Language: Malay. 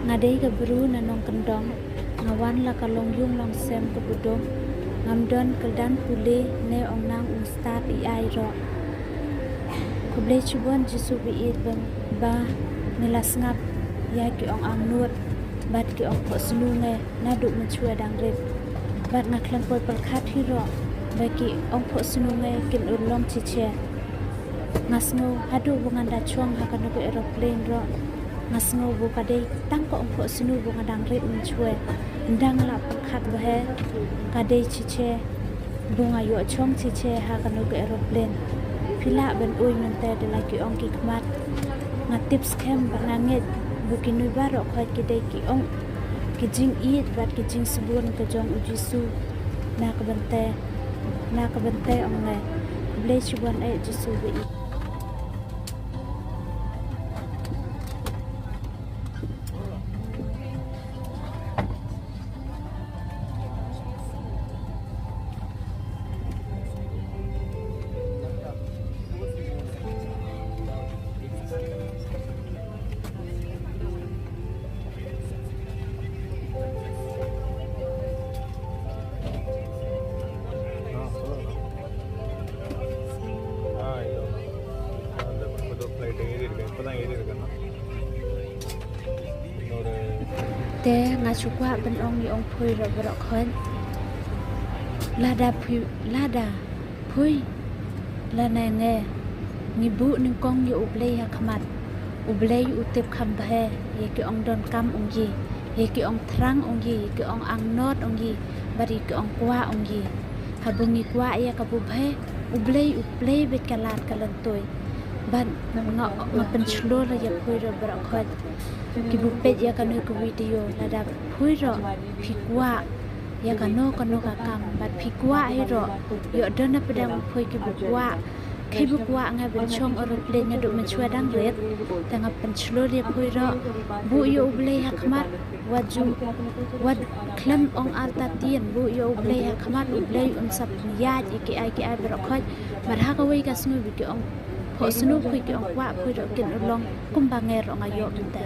ngadei ka beru na nong kyndong ngawan la ka long yung long sem ka budong ngamdon keldan pule ne ong nang start I ai ro kuble chubon jisu bi it ba nilas ngap ya ki ong ang nuot bat ki ong pho snu nge na du man chua dang ret bat na klan poi pal khat hi ro ba ki ong pho snu nge kin un long chi che ngasngo hadu bungan da chong ha kan ko aeroplane ro ngasngo bu ka dei tang ko ong pho snu bungan dang ret man chua ndang la pal khat ba he ka dei chi che bunga yo chong chi che ha kan ko aeroplane pila ben oi man te de la ki ong ki kmat nga tips kem ba nget bukin nui baro khoi ki dei ki ong ki jing eat bat ki jing subun ka jong uji su na ka bante ong ngai ble chuan ai jisu be te nga chukwa ben ong ni ong phui ro bro khon lada phui la na nge ni bu ning kong yu ublei ha khamat ublei u tep kham ba he ye ki ong don kam ong yi ye ki ong thrang ong yi ki ong ang not ong yi bari ki ong kwa ong yi ha bungi kwa ya ka bu bhe ublei bet kalat kalan toy ban nga pen chlo la ya phui ro bro khon ki bu pet ya kan ko video la da phui ro phikwa ya kan no ka kam bat phikwa ai ro yo don na pedang phui ki bu kwa khi bu kwa nga ben chong aeroplane na do man chua dang ret ta nga pen chlo le phui ro bu yo ble ha khmat wat klem ong alta tien bu yo ble ha khmat ble sap ya ki ai bro khoi bar ha ka wei ka snu bi ki ong pho snu phui ki ong kwa phui ro kin long kum ba nge ro nga yo ta.